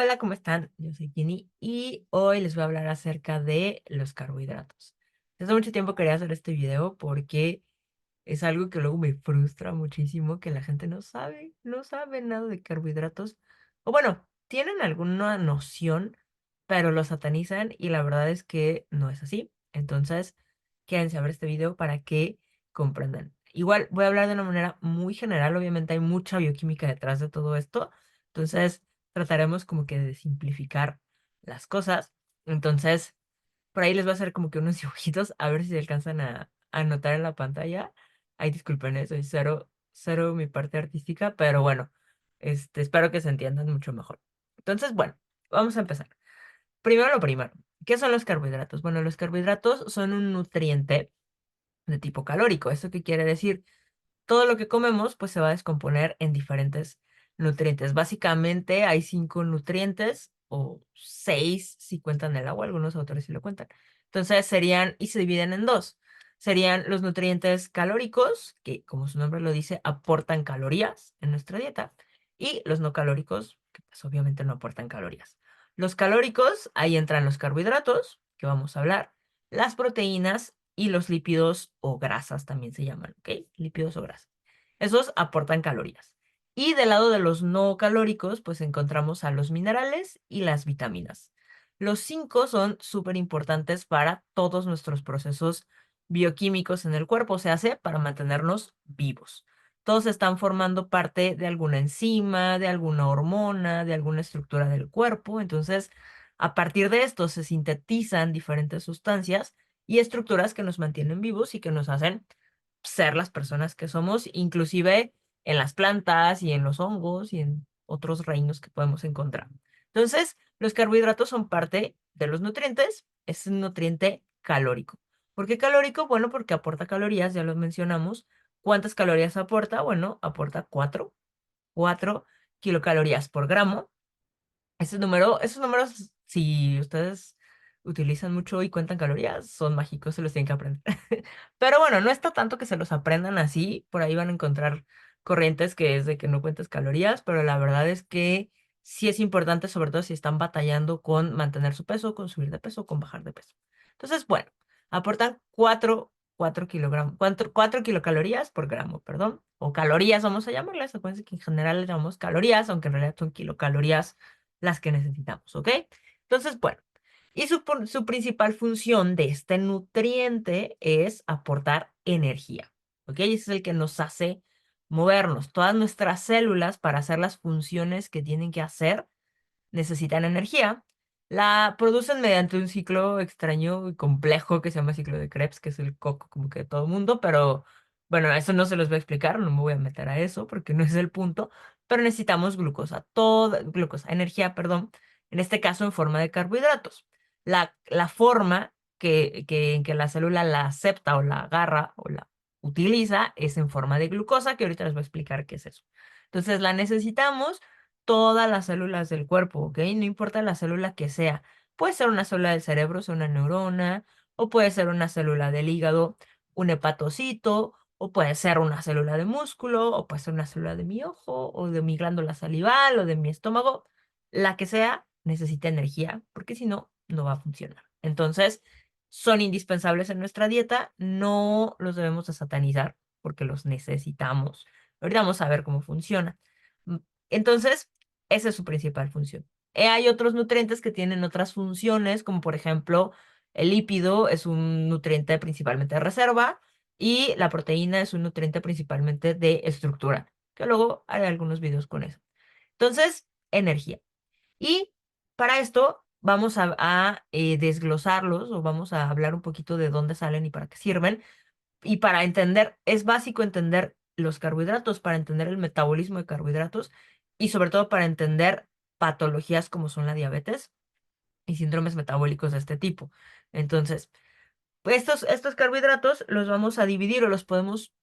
Hola, ¿cómo están? Yo soy Jenny y hoy les voy a hablar acerca de los carbohidratos. Desde mucho tiempo quería hacer este video porque es algo que luego me frustra muchísimo que la gente no sabe nada de carbohidratos. O bueno, tienen alguna noción, pero lo satanizan y la verdad es que no es así. Entonces, quédense a ver este video para que comprendan. Igual voy a hablar de una manera muy general, obviamente hay mucha bioquímica detrás de todo esto. Entonces, trataremos como que de simplificar las cosas. Entonces, por ahí les voy a hacer como que unos dibujitos, a ver si se alcanzan a notar en la pantalla. Ay, disculpen, soy cero mi parte artística, pero bueno, espero que se entiendan mucho mejor. Entonces, bueno, vamos a empezar. Primero lo primero, ¿qué son los carbohidratos? Bueno, los carbohidratos son un nutriente de tipo calórico. ¿Esto qué quiere decir? Todo lo que comemos pues se va a descomponer en diferentes nutrientes. Básicamente hay 5 nutrientes o 6 si cuentan el agua, algunos autores sí lo cuentan. Entonces serían, y se dividen en dos. Serían los nutrientes calóricos, que como su nombre lo dice, aportan calorías en nuestra dieta, y los no calóricos, que pues obviamente no aportan calorías. Los calóricos, ahí entran los carbohidratos, que vamos a hablar, las proteínas y los lípidos o grasas también se llaman, ¿ok? Lípidos o grasas. Esos aportan calorías. Y del lado de los no calóricos, pues encontramos a los minerales y las vitaminas. Los 5 son súper importantes para todos nuestros procesos bioquímicos en el cuerpo, se hace para mantenernos vivos. Todos están formando parte de alguna enzima, de alguna hormona, de alguna estructura del cuerpo. Entonces, a partir de esto se sintetizan diferentes sustancias y estructuras que nos mantienen vivos y que nos hacen ser las personas que somos, inclusive en las plantas y en los hongos y en otros reinos que podemos encontrar. Entonces, los carbohidratos son parte de los nutrientes, es un nutriente calórico. ¿Por qué calórico? Bueno, porque aporta calorías, ya lo mencionamos. ¿Cuántas calorías aporta? Bueno, aporta 4 kilocalorías por gramo. Esos números, si ustedes utilizan mucho y cuentan calorías, son mágicos, se los tienen que aprender. Pero bueno, no está tanto que se los aprendan así, por ahí van a encontrar corrientes que es de que no cuentes calorías, pero la verdad es que sí es importante, sobre todo si están batallando con mantener su peso, con subir de peso, con bajar de peso. Entonces, bueno, aportan 4 kilogramos, 4 kilocalorías por gramo, perdón, o calorías, vamos a llamarlas. Acuérdense que en general le llamamos calorías, aunque en realidad son kilocalorías las que necesitamos, ¿ok? Entonces, bueno, y su principal función de este nutriente es aportar energía, ¿ok? Ese es el que nos hace movernos. Todas nuestras células, para hacer las funciones que tienen que hacer, necesitan energía. La producen mediante un ciclo extraño y complejo que se llama ciclo de Krebs, que es el coco como que de todo el mundo, pero bueno, eso no se los voy a explicar, no me voy a meter a eso porque no es el punto, pero necesitamos glucosa, energía, perdón, en este caso en forma de carbohidratos. La forma en que la célula la acepta o la agarra o la utiliza es en forma de glucosa, que ahorita les voy a explicar qué es eso. Entonces la necesitamos todas las células del cuerpo, ¿ok? No importa la célula que sea. Puede ser una célula del cerebro, sea una neurona, o puede ser una célula del hígado, un hepatocito, o puede ser una célula de músculo, o puede ser una célula de mi ojo, o de mi glándula salival, o de mi estómago. La que sea, necesita energía, porque si no, no va a funcionar. Entonces, son indispensables en nuestra dieta, no los debemos de satanizar, porque los necesitamos. Ahorita vamos a ver cómo funciona. Entonces, esa es su principal función. Hay otros nutrientes que tienen otras funciones, como por ejemplo, el lípido es un nutriente principalmente de reserva y la proteína es un nutriente principalmente de estructura, que luego haré algunos videos con eso. Entonces, energía. Y para esto vamos a desglosarlos o vamos a hablar un poquito de dónde salen y para qué sirven. Y para entender, es básico entender los carbohidratos, para entender el metabolismo de carbohidratos y sobre todo para entender patologías como son la diabetes y síndromes metabólicos de este tipo. Entonces, pues estos carbohidratos los vamos a dividir o los podemos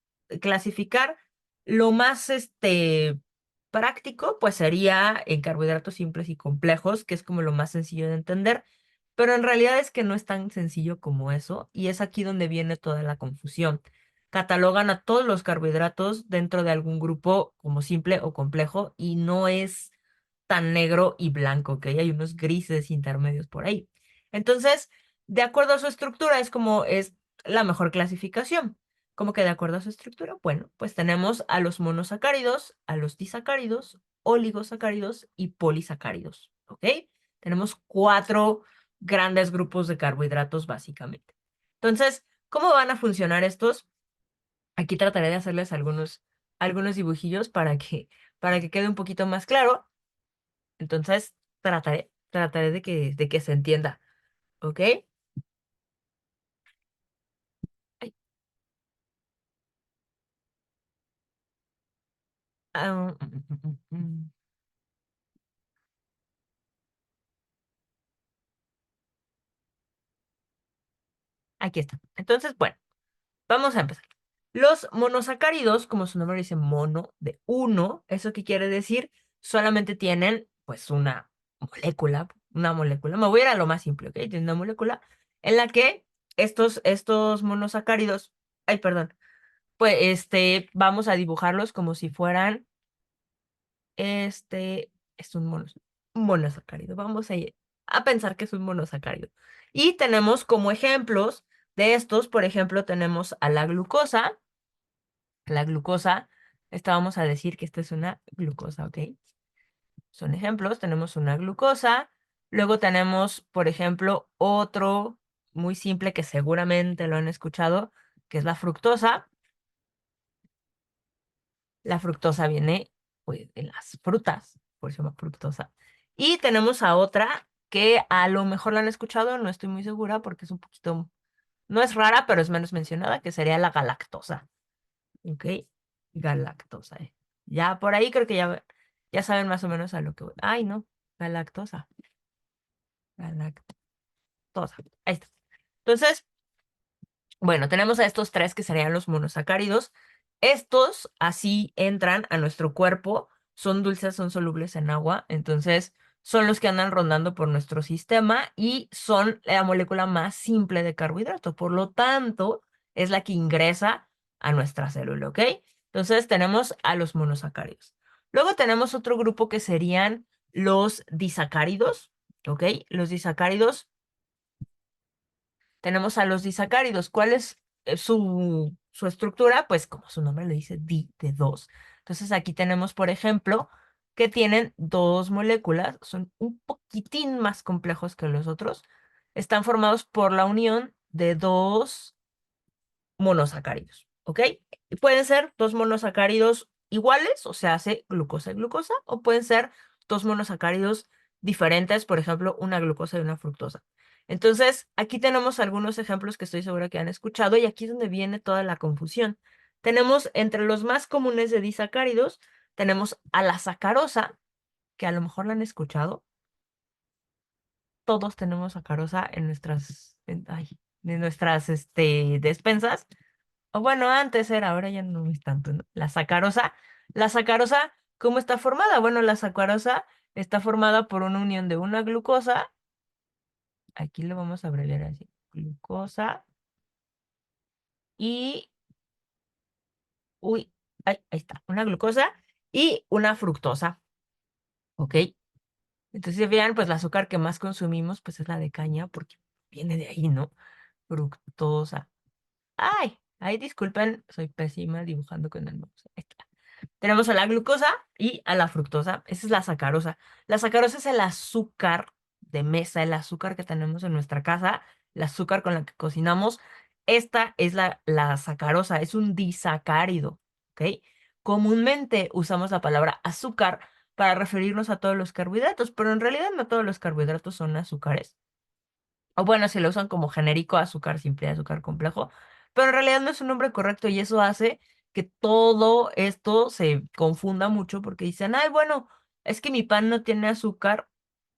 clasificar. Lo más práctico, pues sería en carbohidratos simples y complejos, que es como lo más sencillo de entender, pero en realidad es que no es tan sencillo como eso, y es aquí donde viene toda la confusión. Catalogan a todos los carbohidratos dentro de algún grupo como simple o complejo, y no es tan negro y blanco, ¿ok? Hay unos grises intermedios por ahí. Entonces, de acuerdo a su estructura, es como es la mejor clasificación. Como que de acuerdo a su estructura, bueno, pues tenemos a los monosacáridos, a los disacáridos, oligosacáridos y polisacáridos, ¿ok? Tenemos cuatro grandes grupos de carbohidratos básicamente. Entonces, ¿cómo van a funcionar estos? Aquí trataré de hacerles algunos dibujillos para que quede un poquito más claro. Entonces, trataré de que se entienda, ¿ok? Ay, mm. Aquí está. Entonces, bueno, vamos a empezar. Los monosacáridos, como su nombre dice, mono de uno, ¿eso qué quiere decir? Solamente tienen, pues, una molécula. Me voy a ir a lo más simple, ¿ok? Tienen una molécula en la que estos monosacáridos, ay, perdón, pues, vamos a dibujarlos como si fueran, es un monosacárido. Vamos a pensar que es un monosacárido. Y tenemos como ejemplos de estos, por ejemplo, tenemos a la glucosa. La glucosa, esta vamos a decir que esta es una glucosa, ¿ok? Son ejemplos, tenemos una glucosa, luego tenemos, por ejemplo, otro muy simple que seguramente lo han escuchado, que es la fructosa. La fructosa viene, pues, de las frutas, por eso se llama fructosa. Y tenemos a otra que a lo mejor la han escuchado, no estoy muy segura porque es un poquito, no es rara, pero es menos mencionada, que sería la galactosa. ¿Ok? Galactosa. Ya por ahí creo que ya saben más o menos a lo que voy. Ay, no, galactosa. Galactosa. Ahí está. Entonces, bueno, tenemos a estos tres que serían los monosacáridos. Estos así entran a nuestro cuerpo, son dulces, son solubles en agua, entonces son los que andan rondando por nuestro sistema y son la molécula más simple de carbohidrato. Por lo tanto, es la que ingresa a nuestra célula, ¿ok? Entonces tenemos a los monosacáridos. Luego tenemos otro grupo que serían los disacáridos, ¿ok? Los disacáridos tenemos a los disacáridos. ¿Cuál es su estructura? Pues como su nombre le dice, de dos. Entonces aquí tenemos, por ejemplo, que tienen dos moléculas, son un poquitín más complejos que los otros. Están formados por la unión de dos monosacáridos, ¿ok? Y pueden ser dos monosacáridos iguales, o sea, hace glucosa y glucosa, o pueden ser dos monosacáridos diferentes, por ejemplo, una glucosa y una fructosa. Entonces, aquí tenemos algunos ejemplos que estoy segura que han escuchado y aquí es donde viene toda la confusión. Tenemos entre los más comunes de disacáridos, tenemos a la sacarosa, que a lo mejor la han escuchado. Todos tenemos sacarosa en nuestras despensas. O bueno, antes era, ahora ya no es tanto, ¿no? La sacarosa, ¿cómo está formada? Bueno, la sacarosa está formada por una unión de una glucosa, aquí lo vamos a abreviar así, glucosa y, uy, ahí está, una glucosa y una fructosa, ¿ok? Entonces, vean, pues el azúcar que más consumimos, pues es la de caña, porque viene de ahí, ¿no? Fructosa. Ay, ay, disculpen, soy pésima dibujando con el mouse. Ahí está. Tenemos a la glucosa y a la fructosa. Esa es la sacarosa. La sacarosa es el azúcar de mesa, el azúcar que tenemos en nuestra casa, el azúcar con la que cocinamos. Esta es la sacarosa, es un disacárido, ¿ok? Comúnmente usamos la palabra azúcar para referirnos a todos los carbohidratos, pero en realidad no todos los carbohidratos son azúcares. O bueno, si lo usan como genérico, azúcar simple, azúcar complejo, pero en realidad no es un nombre correcto y eso hace que todo esto se confunda mucho porque dicen, ay, bueno, es que mi pan no tiene azúcar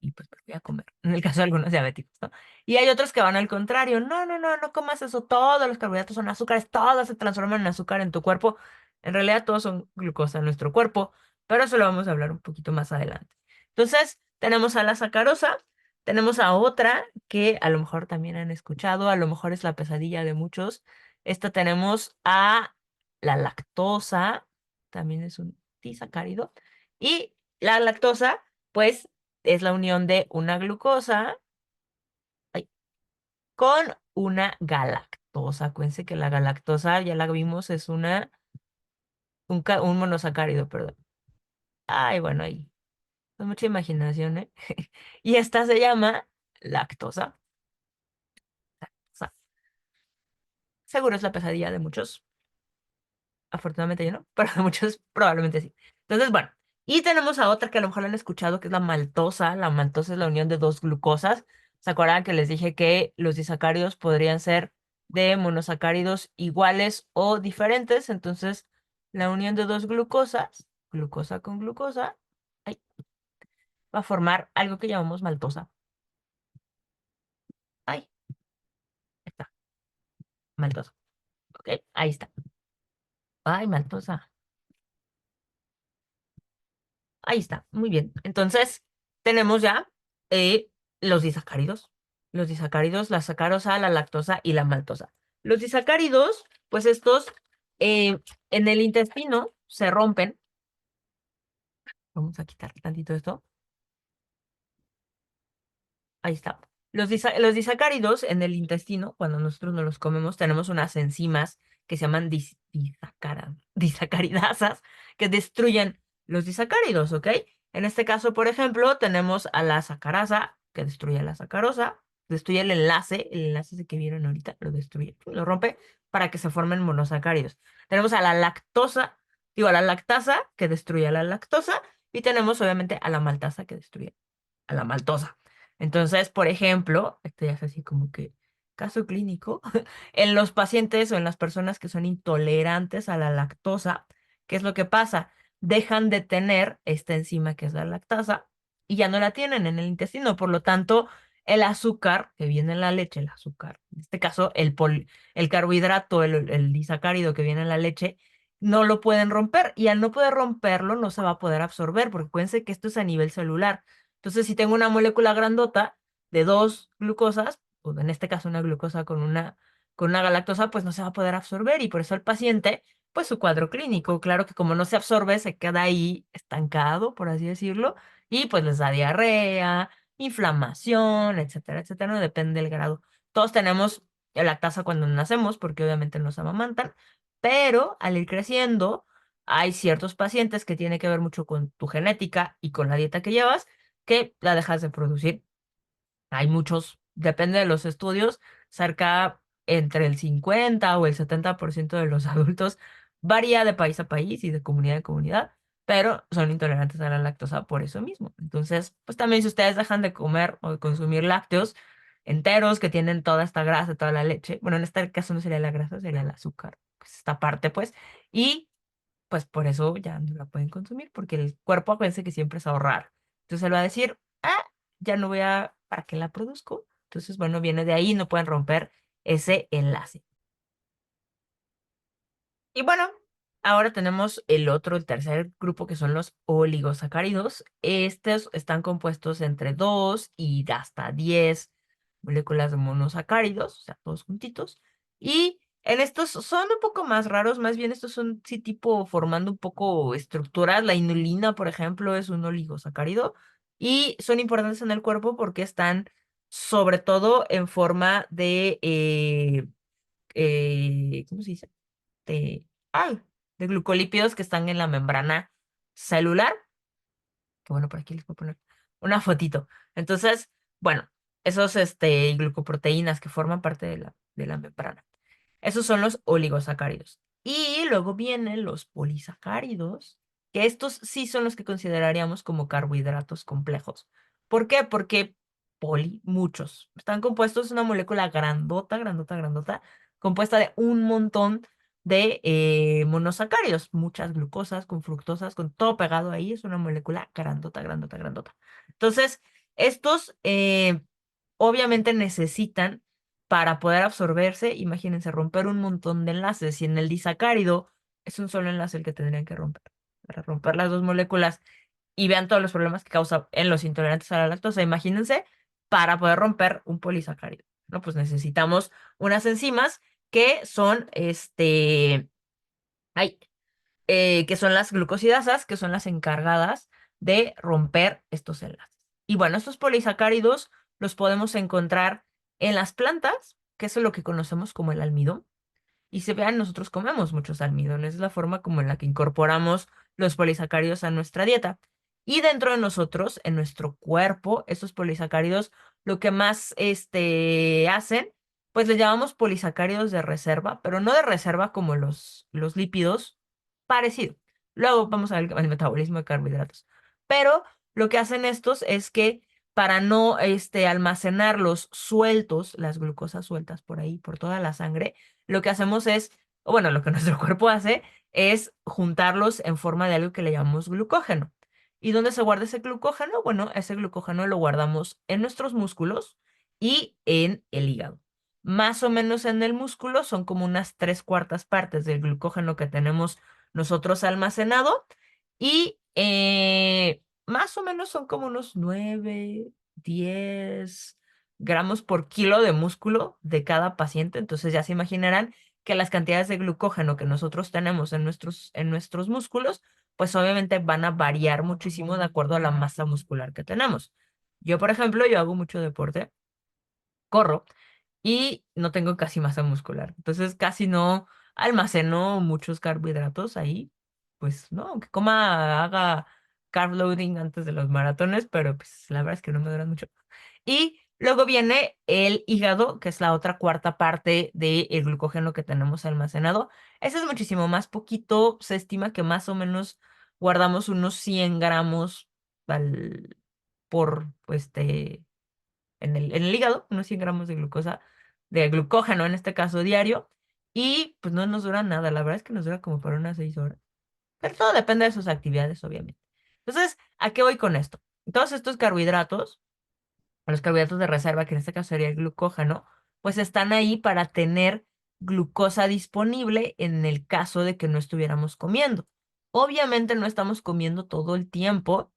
y pues voy a comer, en el caso de algunos diabéticos, ¿no? Y hay otros que van al contrario, no, no, no, no comas eso, todos los carbohidratos son azúcares, todos se transforman en azúcar en tu cuerpo. En realidad todos son glucosa en nuestro cuerpo, pero eso lo vamos a hablar un poquito más adelante. Entonces, tenemos a la sacarosa, tenemos a otra que a lo mejor también han escuchado, a lo mejor es la pesadilla de muchos. Esta tenemos a la lactosa, también es un disacárido. Y la lactosa pues es la unión de una glucosa ay, con una galactosa. Acuérdense que la galactosa, ya la vimos, es un monosacárido, perdón. Ay, bueno, ahí. Es mucha imaginación, ¿eh? Y esta se llama lactosa. O sea, seguro es la pesadilla de muchos. Afortunadamente yo no, pero de muchos probablemente sí. Entonces, bueno. Y tenemos a otra que a lo mejor la han escuchado, que es la maltosa. La maltosa es la unión de dos glucosas. ¿Se acuerdan que les dije que los disacáridos podrían ser de monosacáridos iguales o diferentes? Entonces, la unión de dos glucosas, glucosa con glucosa, ay, va a formar algo que llamamos maltosa. Ay, está, maltosa. Ok, ahí está. Ay, maltosa. Ahí está, muy bien. Entonces, tenemos ya eh, los disacáridos. Los disacáridos, la sacarosa, la lactosa y la maltosa. Los disacáridos, pues estos en el intestino se rompen. Vamos a quitar tantito esto. Ahí está. Los disacáridos en el intestino, cuando nosotros no los comemos, tenemos unas enzimas que se llaman disacaridasas que destruyen los disacáridos, ¿ok? En este caso, por ejemplo, tenemos a la sacarasa que destruye la sacarosa, destruye el enlace ese que vieron ahorita, lo destruye, lo rompe para que se formen monosacáridos. Tenemos a la lactosa, digo, a la lactasa que destruye a la lactosa y tenemos obviamente a la maltasa que destruye a la maltosa. Entonces, por ejemplo, esto ya es así como que caso clínico, en los pacientes o en las personas que son intolerantes a la lactosa, ¿qué es lo que pasa? Dejan de tener esta enzima que es la lactasa y ya no la tienen en el intestino. Por lo tanto, el azúcar que viene en la leche, el azúcar, en este caso el carbohidrato, el disacárido que viene en la leche, no lo pueden romper y al no poder romperlo no se va a poder absorber, porque acuérdense que esto es a nivel celular. Entonces, si tengo una molécula grandota de dos glucosas, o en este caso una glucosa con una galactosa, pues no se va a poder absorber y por eso el paciente, pues su cuadro clínico, claro que como no se absorbe, se queda ahí estancado, por así decirlo, y pues les da diarrea, inflamación, etcétera, etcétera, no depende del grado. Todos tenemos lactasa cuando nacemos, porque obviamente nos amamantan, pero al ir creciendo, hay ciertos pacientes que tiene que ver mucho con tu genética y con la dieta que llevas que la dejas de producir. Hay muchos, depende de los estudios, cerca entre el 50 o el 70% de los adultos, varía de país a país y de comunidad a comunidad, pero son intolerantes a la lactosa por eso mismo. Entonces, pues también si ustedes dejan de comer o de consumir lácteos enteros que tienen toda esta grasa, toda la leche, bueno, en este caso no sería la grasa, sería el azúcar, pues esta parte, pues, y pues por eso ya no la pueden consumir, porque el cuerpo acuérdense que siempre es ahorrar. Entonces él va a decir, ah, ya no voy a, ¿para qué la produzco? Entonces, bueno, viene de ahí, no pueden romper ese enlace. Y bueno, ahora tenemos el tercer grupo, que son los oligosacáridos. Estos están compuestos entre 2 y hasta 10 moléculas de monosacáridos, o sea, todos juntitos. Y en estos son un poco más raros, más bien estos son, sí, tipo formando un poco estructuras. La inulina, por ejemplo, es un oligosacárido y son importantes en el cuerpo porque están sobre todo en forma de, ¿cómo se dice? de, ay, de glucolípidos que están en la membrana celular, que bueno, por aquí les voy a poner una fotito. Entonces, bueno, esos glucoproteínas que forman parte de la membrana. Esos son los oligosacáridos. Y luego vienen los polisacáridos, que estos sí son los que consideraríamos como carbohidratos complejos. ¿Por qué? Porque muchos. Están compuestos de una molécula grandota, grandota, grandota, compuesta de un montón de monosacáridos, muchas glucosas, con fructosas, con todo pegado ahí. Es una molécula grandota, grandota, grandota. Entonces, estos obviamente necesitan para poder absorberse, imagínense, romper un montón de enlaces. Y en el disacárido es un solo enlace el que tendrían que romper. Para romper las dos moléculas y vean todos los problemas que causa en los intolerantes a la lactosa. Imagínense, para poder romper un polisacárido, ¿no? Pues necesitamos unas enzimas que son, ay, que son las glucosidasas, que son las encargadas de romper estos enlaces. Y bueno, estos polisacáridos los podemos encontrar en las plantas, que es lo que conocemos como el almidón. Y se vean, nosotros comemos muchos almidones, es la forma como en la que incorporamos los polisacáridos a nuestra dieta. Y dentro de nosotros, en nuestro cuerpo, estos polisacáridos lo que más hacen, pues le llamamos polisacáridos de reserva, pero no de reserva como los lípidos, parecido. Luego vamos a ver el metabolismo de carbohidratos. Pero lo que hacen estos es que para no almacenarlos sueltos, las glucosas sueltas por ahí, por toda la sangre, lo que hacemos es, o bueno, lo que nuestro cuerpo hace es juntarlos en forma de algo que le llamamos glucógeno. ¿Y dónde se guarda ese glucógeno? Bueno, ese glucógeno lo guardamos en nuestros músculos y en el hígado. Más o menos en el músculo son como unas 3/4 partes del glucógeno que tenemos nosotros almacenado y más o menos son como unos 9, 10 gramos por kilo de músculo de cada paciente. Entonces ya se imaginarán que las cantidades de glucógeno que nosotros tenemos en nuestros músculos, pues obviamente van a variar muchísimo de acuerdo a la masa muscular que tenemos. Yo, por ejemplo, yo hago mucho deporte, corro y no tengo casi masa muscular. Entonces casi no almaceno muchos carbohidratos ahí. Pues no, aunque haga carb loading antes de los maratones, pero pues la verdad es que no me duran mucho. Y luego viene el hígado, que es la otra 1/4 parte del glucógeno que tenemos almacenado. Ese es muchísimo más poquito. Se estima que más o menos guardamos unos 100 gramos por, en el hígado, unos 100 gramos de glucosa, de glucógeno en este caso diario. Y pues no nos dura nada. La verdad es que nos dura como para unas 6 horas. Pero todo depende de sus actividades, obviamente. Entonces, ¿a qué voy con esto? Todos estos carbohidratos, los carbohidratos de reserva, que en este caso sería el glucógeno, pues están ahí para tener glucosa disponible en el caso de que no estuviéramos comiendo. Obviamente no estamos comiendo todo el tiempo,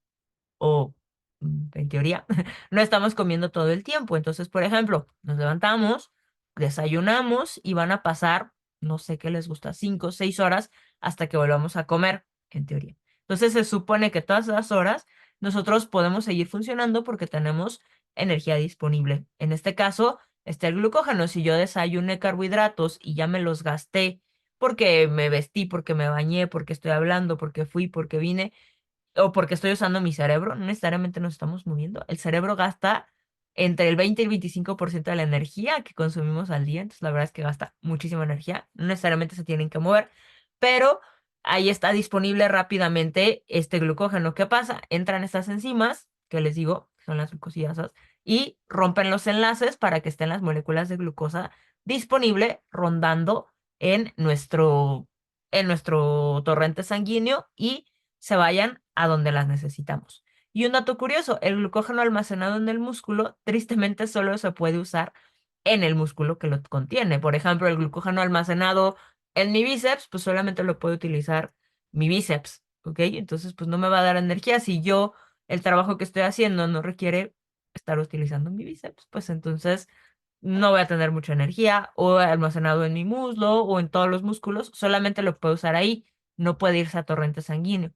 o en teoría, no estamos comiendo todo el tiempo. Entonces, por ejemplo, nos levantamos, desayunamos y van a pasar, no sé qué les gusta, 5 o 6 horas hasta que volvamos a comer, en teoría. Entonces, se supone que todas esas horas nosotros podemos seguir funcionando porque tenemos energía disponible. En este caso, está el glucógeno. Si yo desayuné carbohidratos y ya me los gasté porque me vestí, porque me bañé, porque estoy hablando, porque fui, porque vine, o porque estoy usando mi cerebro, no necesariamente nos estamos moviendo. El cerebro gasta entre el 20 y el 25% de la energía que consumimos al día, entonces la verdad es que gasta muchísima energía, no necesariamente se tienen que mover, pero ahí está disponible rápidamente este glucógeno. ¿Qué pasa? Entran estas enzimas, que les digo, que son las glucosidasas, y rompen los enlaces para que estén las moléculas de glucosa disponible rondando en nuestro torrente sanguíneo y se vayan a donde las necesitamos. Y un dato curioso, el glucógeno almacenado en el músculo tristemente solo se puede usar en el músculo que lo contiene. Por ejemplo, el glucógeno almacenado en mi bíceps, pues solamente lo puede utilizar mi bíceps, ¿ok? Entonces, pues no me va a dar energía si yo el trabajo que estoy haciendo no requiere estar utilizando mi bíceps, pues entonces no voy a tener mucha energía o almacenado en mi muslo o en todos los músculos, solamente lo puedo usar ahí, no puede irse a torrente sanguíneo.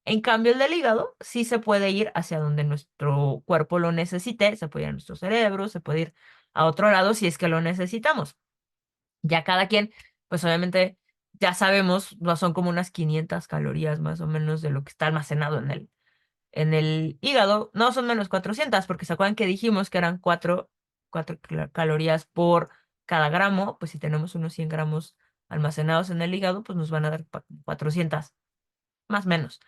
En cambio, el del hígado sí se puede ir hacia donde nuestro cuerpo lo necesite, se puede ir a nuestro cerebro, se puede ir a otro lado si es que lo necesitamos. Ya cada quien, pues obviamente ya sabemos, no son como unas 500 calorías más o menos de lo que está almacenado en el hígado. No, son menos 400 porque se acuerdan que dijimos que eran 4 calorías por cada gramo. Pues si tenemos unos 100 gramos almacenados en el hígado, pues nos van a dar 400 más o menos.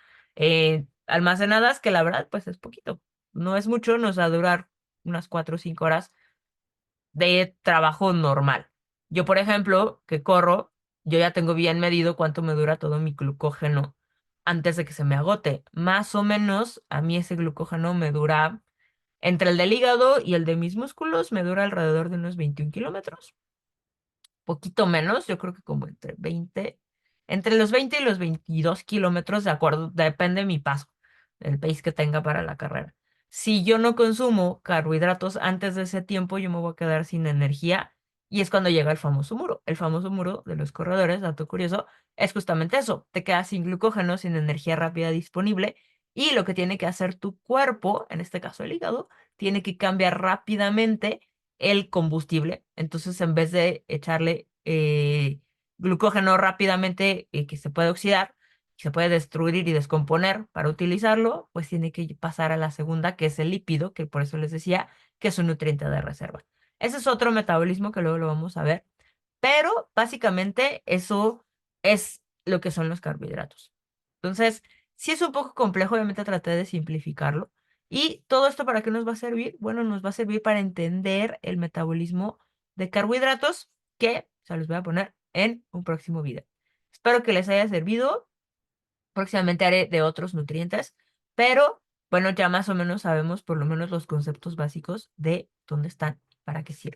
Almacenadas, que la verdad, pues es poquito. No es mucho, nos va a durar unas 4 o 5 horas de trabajo normal. Yo, por ejemplo, que corro, yo ya tengo bien medido cuánto me dura todo mi glucógeno antes de que se me agote. Más o menos, a mí ese glucógeno me dura, entre el del hígado y el de mis músculos, me dura alrededor de unos 21 kilómetros. Poquito menos, yo creo que como entre los 20 y los 22 kilómetros, de acuerdo, depende de mi paso, el pace que tenga para la carrera. Si yo no consumo carbohidratos antes de ese tiempo, yo me voy a quedar sin energía y es cuando llega el famoso muro. El famoso muro de los corredores, dato curioso, es justamente eso, te quedas sin glucógeno, sin energía rápida disponible Y lo que tiene que hacer tu cuerpo, en este caso el hígado, tiene que cambiar rápidamente el combustible. Entonces, en vez de echarle glucógeno rápidamente que se puede oxidar, se puede destruir y descomponer para utilizarlo, pues tiene que pasar a la segunda, que es el lípido, que por eso les decía que es un nutriente de reserva. Ese es otro metabolismo que luego lo vamos a ver, pero básicamente eso es lo que son los carbohidratos. Entonces, sí es un poco complejo, obviamente traté de simplificarlo. ¿Y todo esto para qué nos va a servir? Bueno, nos va a servir para entender el metabolismo de carbohidratos que se los voy a poner en un próximo video. Espero que les haya servido. Próximamente haré de otros nutrientes, pero bueno, ya más o menos sabemos por lo menos los conceptos básicos de dónde están, para qué sirven.